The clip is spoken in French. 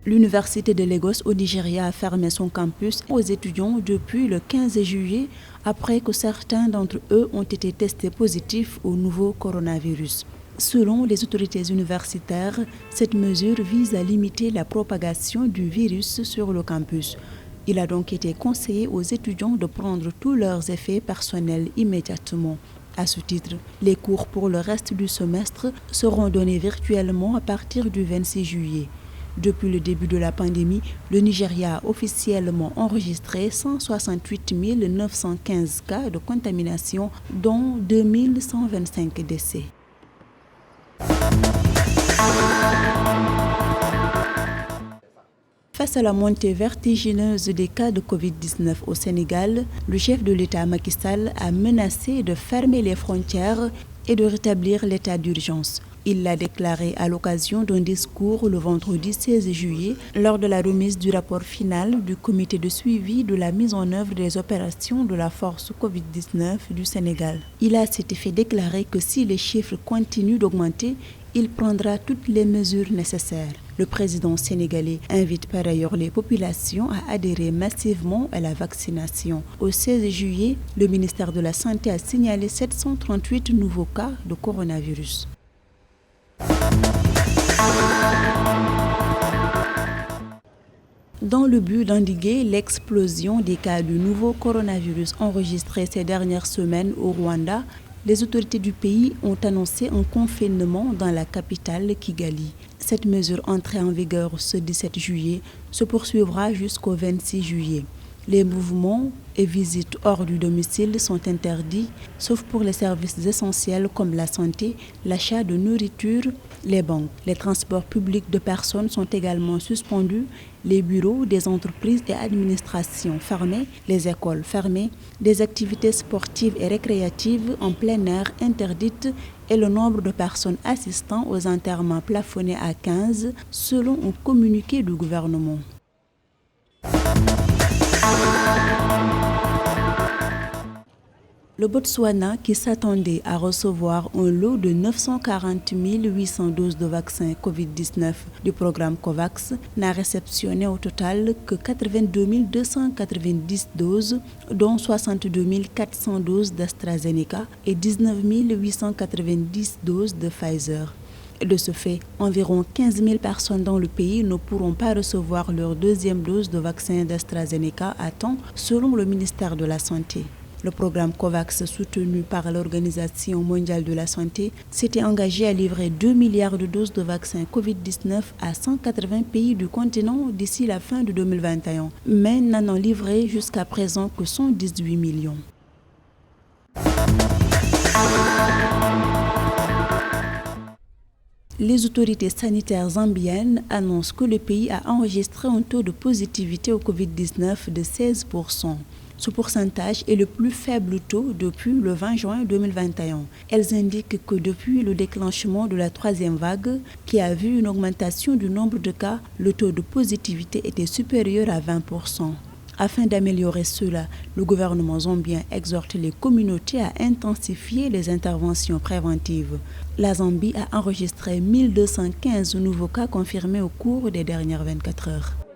L'Université de Lagos au Nigeria a fermé son campus aux étudiants depuis le 15 juillet après que certains d'entre eux ont été testés positifs au nouveau coronavirus. Selon les autorités universitaires, cette mesure vise à limiter la propagation du virus sur le campus. Il a donc été conseillé aux étudiants de prendre tous leurs effets personnels immédiatement. À ce titre, les cours pour le reste du semestre seront donnés virtuellement à partir du 26 juillet. Depuis le début de la pandémie, le Nigeria a officiellement enregistré 168 915 cas de contamination, dont 2125 décès. Face à la montée vertigineuse des cas de Covid-19 au Sénégal, le chef de l'État Macky Sall a menacé de fermer les frontières et de rétablir l'état d'urgence. Il l'a déclaré à l'occasion d'un discours le vendredi 16 juillet lors de la remise du rapport final du comité de suivi de la mise en œuvre des opérations de la force Covid-19 du Sénégal. Il a à cet effet déclaré que si les chiffres continuent d'augmenter, il prendra toutes les mesures nécessaires. Le président sénégalais invite par ailleurs les populations à adhérer massivement à la vaccination. Au 16 juillet, le ministère de la Santé a signalé 738 nouveaux cas de coronavirus. Dans le but d'endiguer l'explosion des cas du nouveau coronavirus enregistrés ces dernières semaines au Rwanda, les autorités du pays ont annoncé un confinement dans la capitale Kigali. Cette mesure entrée en vigueur ce 17 juillet se poursuivra jusqu'au 26 juillet. Les mouvements et visites hors du domicile sont interdits, sauf pour les services essentiels comme la santé, l'achat de nourriture, les banques. Les transports publics de personnes sont également suspendus, les bureaux des entreprises et administrations fermés, les écoles fermées, des activités sportives et récréatives en plein air interdites et le nombre de personnes assistant aux enterrements plafonné à 15 selon un communiqué du gouvernement. Le Botswana, qui s'attendait à recevoir un lot de 940 800 doses de vaccins Covid-19 du programme COVAX, n'a réceptionné au total que 82 290 doses, dont 62 400 doses d'AstraZeneca et 19 890 doses de Pfizer. De ce fait, environ 15 000 personnes dans le pays ne pourront pas recevoir leur deuxième dose de vaccin d'AstraZeneca à temps, selon le ministère de la Santé. Le programme COVAX, soutenu par l'Organisation mondiale de la santé, s'était engagé à livrer 2 milliards de doses de vaccins Covid-19 à 180 pays du continent d'ici la fin de 2021, mais n'en ont livré jusqu'à présent que 118 millions. Les autorités sanitaires zambiennes annoncent que le pays a enregistré un taux de positivité au Covid-19 de 16%. Ce pourcentage est le plus faible taux depuis le 20 juin 2021. Elles indiquent que depuis le déclenchement de la troisième vague, qui a vu une augmentation du nombre de cas, le taux de positivité était supérieur à 20%. Afin d'améliorer cela, le gouvernement zambien exhorte les communautés à intensifier les interventions préventives. La Zambie a enregistré 1215 nouveaux cas confirmés au cours des dernières 24 heures.